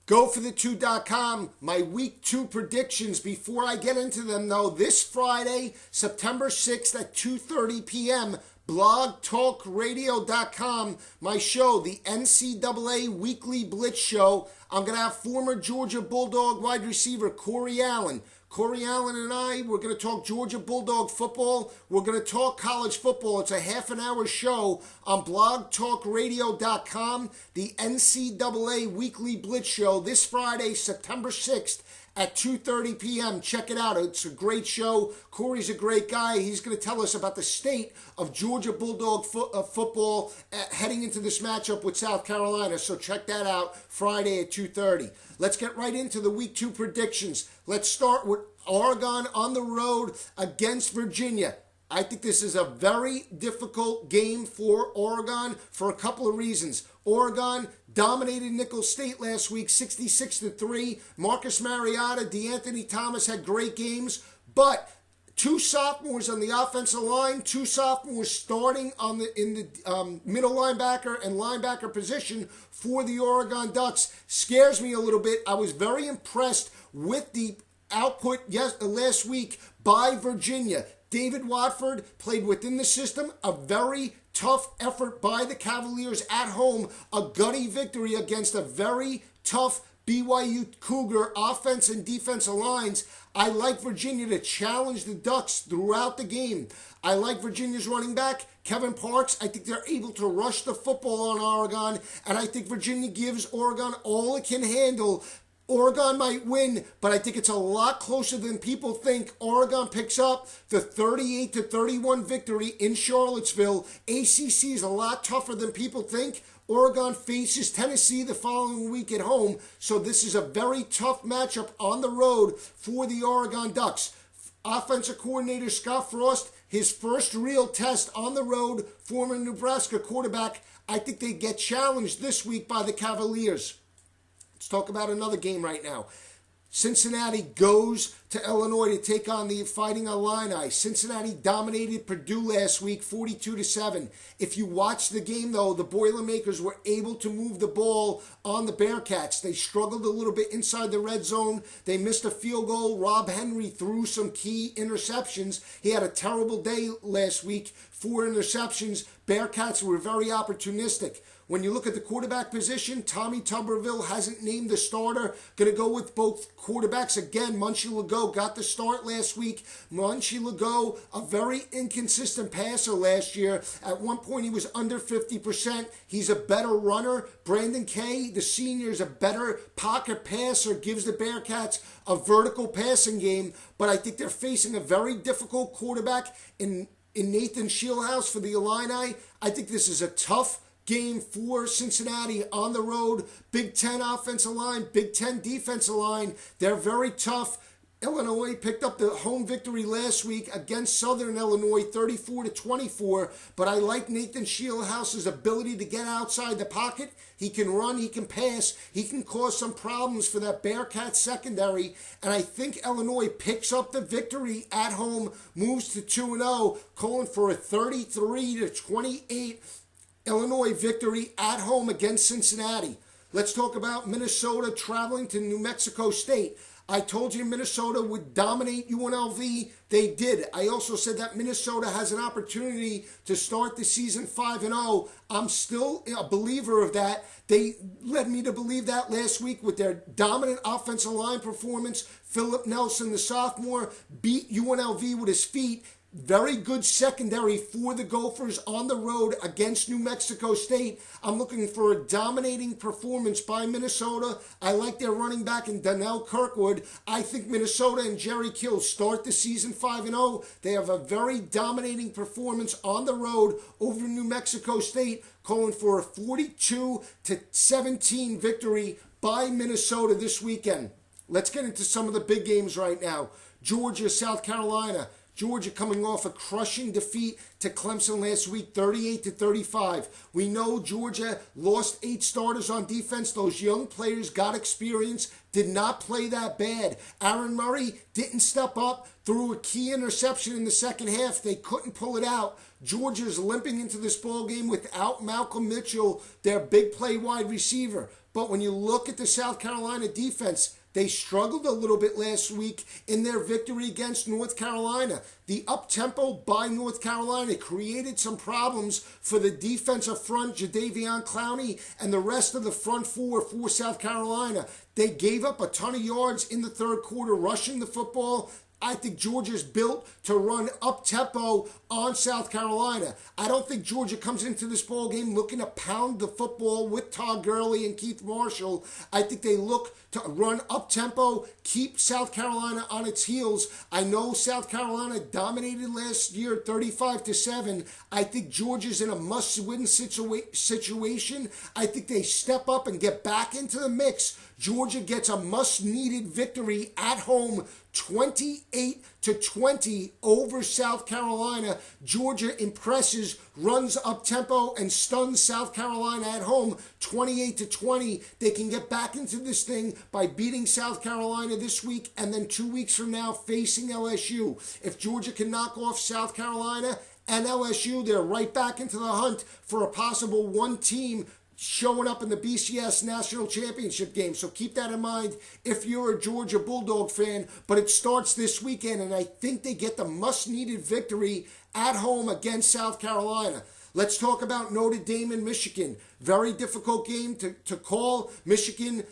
GoForThe2.com, my Week 2 predictions. Before I get into them, though, this Friday, September 6th at 2:30 p.m., blogtalkradio.com, my show, the NCAA Weekly Blitz Show. I'm going to have former Georgia Bulldog wide receiver Corey Allen. Corey Allen and I, we're going to talk Georgia Bulldog football. We're going to talk college football. It's a half-an-hour show on blogtalkradio.com, the NCAA Weekly Blitz Show, this Friday, September 6th at 2:30 p.m. Check it out. It's a great show. Corey's a great guy. He's going to tell us about the state of Georgia Bulldog football heading into this matchup with South Carolina. So check that out Friday at 2:30. Let's get right into the Week 2 predictions. Let's start with Oregon on the road against Virginia. I think this is a very difficult game for Oregon for a couple of reasons. Oregon dominated Nicholls State last week, 66-3. Marcus Mariota, DeAnthony Thomas had great games, but two sophomores on the offensive line, two sophomores starting in the middle linebacker and linebacker position for the Oregon Ducks scares me a little bit. I was very impressed with the output last week by Virginia. David Watford played within the system, a very tough effort by the Cavaliers at home, a gutty victory against a very tough BYU Cougar offense and defensive lines. I like Virginia to challenge the Ducks throughout the game. I like Virginia's running back, Kevin Parks. I think they're able to rush the football on Oregon, and I think Virginia gives Oregon all it can handle. Oregon might win, but I think it's a lot closer than people think. Oregon picks up the 38-31 victory in Charlottesville. ACC is a lot tougher than people think. Oregon faces Tennessee the following week at home, so this is a very tough matchup on the road for the Oregon Ducks. Offensive coordinator Scott Frost, his first real test on the road, former Nebraska quarterback. I think they get challenged this week by the Cavaliers. Let's talk about another game right now. Cincinnati goes to Illinois to take on the Fighting Illini. Cincinnati dominated Purdue last week, 42-7. If you watch the game, though, the Boilermakers were able to move the ball on the Bearcats. They struggled a little bit inside the red zone. They missed a field goal. Rob Henry threw some key interceptions. He had a terrible day last week, 4 interceptions. Bearcats were very opportunistic. When you look at the quarterback position, Tommy Tuberville hasn't named the starter. Going to go with both quarterbacks again. Munchie Legault got the start last week. Munchie Legault, a very inconsistent passer last year. At one point, he was under 50%. He's a better runner. Brandon Kay, the senior, is a better pocket passer, gives the Bearcats a vertical passing game. But I think they're facing a very difficult quarterback in Nathan Shieldhouse for the Illini. I think this is a tough game for Cincinnati on the road. Big Ten offensive line, Big Ten defensive line. They're very tough. Illinois picked up the home victory last week against Southern Illinois, 34-24. But I like Nathan Shieldhouse's ability to get outside the pocket. He can run, he can pass, he can cause some problems for that Bearcat secondary. And I think Illinois picks up the victory at home, moves to 2-0, calling for a 33-28 Illinois victory at home against Cincinnati. Let's talk about Minnesota traveling to New Mexico State. I told you Minnesota would dominate UNLV. They did. I also said that Minnesota has an opportunity to start the season 5-0. I'm still a believer of that. They led me to believe that last week with their dominant offensive line performance. Philip Nelson, the sophomore, beat UNLV with his feet. Very good secondary for the Gophers on the road against New Mexico State. I'm looking for a dominating performance by Minnesota. I like their running back in Donnell Kirkwood. I think Minnesota and Jerry Kill start the season 5-0. They have a very dominating performance on the road over New Mexico State, calling for a 42-17 victory by Minnesota this weekend. Let's get into some of the big games right now. Georgia, South Carolina. Georgia coming off a crushing defeat to Clemson last week, 38-35. We know Georgia lost 8 starters on defense. Those young players got experience, did not play that bad. Aaron Murray didn't step up, threw a key interception in the second half. They couldn't pull it out. Georgia's limping into this ball game without Malcolm Mitchell, their big play wide receiver. But when you look at the South Carolina defense, they struggled a little bit last week in their victory against North Carolina. The up-tempo by North Carolina created some problems for the defensive front, Jadeveon Clowney, and the rest of the front four for South Carolina. They gave up a ton of yards in the third quarter rushing the football. I think Georgia's built to run up-tempo on South Carolina. I don't think Georgia comes into this ball game looking to pound the football with Todd Gurley and Keith Marshall. I think they look to run up-tempo, keep South Carolina on its heels. I know South Carolina dominated last year 35-7. I think Georgia's in a must-win situation. I think they step up and get back into the mix. Georgia gets a must-needed victory at home, 28-20 over South Carolina. Georgia impresses, runs up-tempo, and stuns South Carolina at home, 28-20. They can get back into this thing by beating South Carolina this week and then 2 weeks from now facing LSU. If Georgia can knock off South Carolina and LSU, they're right back into the hunt for a possible one team showing up in the BCS National Championship game. So keep that in mind if you're a Georgia Bulldog fan. But it starts this weekend, and I think they get the much-needed victory at home against South Carolina. Let's talk about Notre Dame and Michigan. Very difficult game to call. Michigan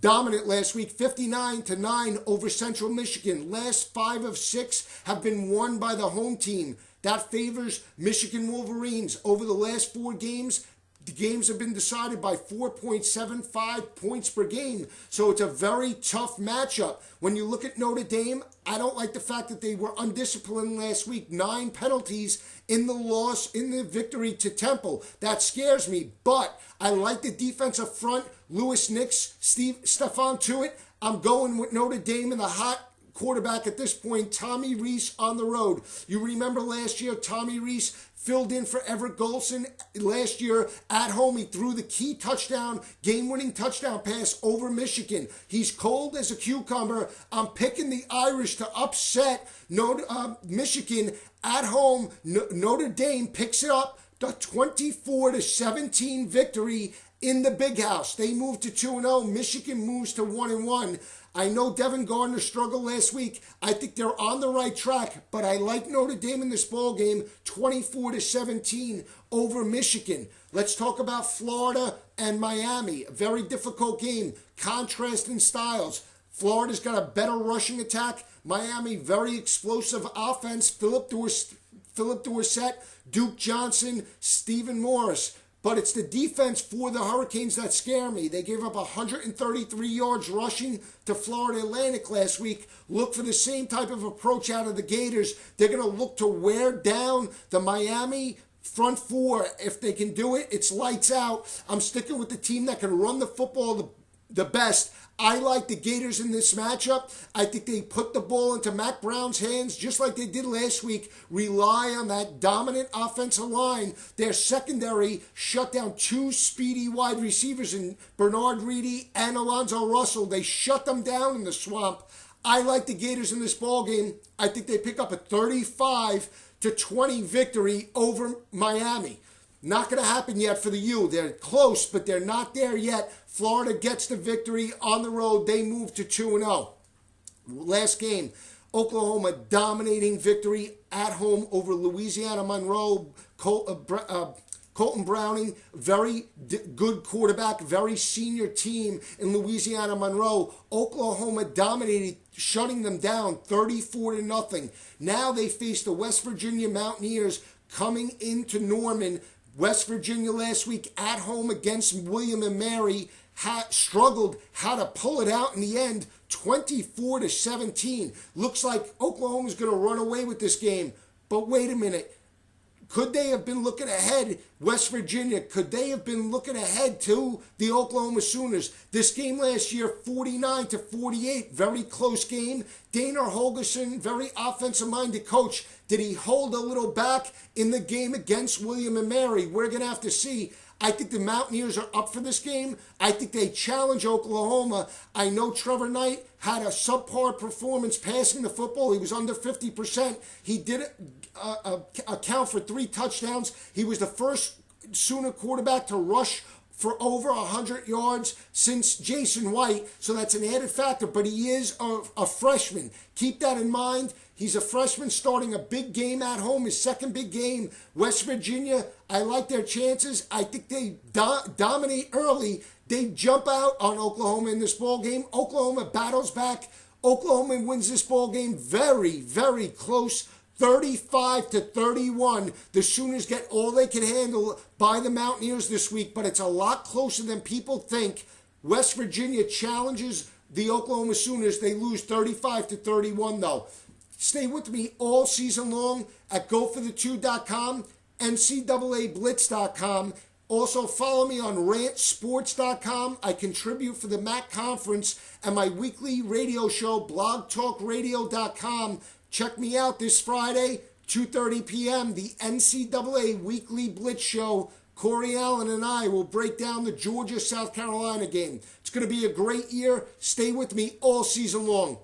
dominant last week, 59-9 over Central Michigan. Last 5 of 6 have been won by the home team. That favors Michigan Wolverines. Over the last 4 games, the games have been decided by 4.75 points per game. So it's a very tough matchup. When you look at Notre Dame, I don't like the fact that they were undisciplined last week. 9 penalties in the victory to Temple. That scares me. But I like the defensive front. Lewis Nix, Stephon Tuitt. I'm going with Notre Dame in the hot quarterback at this point, Tommy Rees on the road. You remember last year, Tommy Rees filled in for Everett Golson last year at home. He threw the key touchdown, game-winning touchdown pass over Michigan. He's cold as a cucumber. I'm picking the Irish to upset Michigan at home. Notre Dame picks it up, the 24-17 victory in the Big House. They move to 2-0. Michigan moves to 1-1. I know Devin Gardner struggled last week. I think they're on the right track, but I like Notre Dame in this ball game, 24-17 over Michigan. Let's talk about Florida and Miami. A very difficult game. Contrast in styles. Florida's got a better rushing attack. Miami, very explosive offense. Philip Dorsett, Duke Johnson, Stephen Morris. But it's the defense for the Hurricanes that scare me. They gave up 133 yards rushing to Florida Atlantic last week. Look for the same type of approach out of the Gators. They're going to look to wear down the Miami front four. If they can do it, it's lights out. I'm sticking with the team that can run the football the best. I like the Gators in this matchup. I think they put the ball into Mac Brown's hands just like they did last week. Rely on that dominant offensive line. Their secondary shut down 2 speedy wide receivers in Bernard Reedy and Alonzo Russell. They shut them down in the swamp. I like the Gators in this ball game. I think they pick up a 35-20 victory over Miami. Not going to happen yet for the U. They're close, but they're not there yet. Florida gets the victory on the road. They move to 2-0. Last game, Oklahoma dominating victory at home over Louisiana Monroe. Colton Browning, very good quarterback, very senior team in Louisiana Monroe. Oklahoma dominated, shutting them down 34-0. Now they face the West Virginia Mountaineers coming into Norman. West Virginia last week at home against William and Mary struggled how to pull it out in the end, 24-17. Looks like Oklahoma's going to run away with this game. But wait a minute. Could they have been looking ahead, West Virginia? Could they have been looking ahead to the Oklahoma Sooners? This game last year, 49-48, very close game. Dana Holgerson, very offensive-minded coach. Did he hold a little back in the game against William and Mary? We're going to have to see. I think the Mountaineers are up for this game. I think they challenge Oklahoma. I know Trevor Knight had a subpar performance passing the football. He was under 50%. He did account for 3 touchdowns. He was the first Sooner quarterback to rush for over 100 yards since Jason White, so that's an added factor, but he is a freshman. Keep that in mind. He's a freshman starting a big game at home, his second big game. West Virginia, I like their chances. I think they dominate early. They jump out on Oklahoma in this ball game. Oklahoma battles back. Oklahoma wins this ball game very, very close. 35-31. The Sooners get all they can handle by the Mountaineers this week, but it's a lot closer than people think. West Virginia challenges the Oklahoma Sooners. They lose 35-31, though. Stay with me all season long at goforthe2.com, NCAAblitz.com. Also, follow me on rantsports.com. I contribute for the MAC Conference and my weekly radio show, blogtalkradio.com. Check me out this Friday, 2:30 p.m., the NCAA Weekly Blitz Show. Corey Allen and I will break down the Georgia-South Carolina game. It's going to be a great year. Stay with me all season long.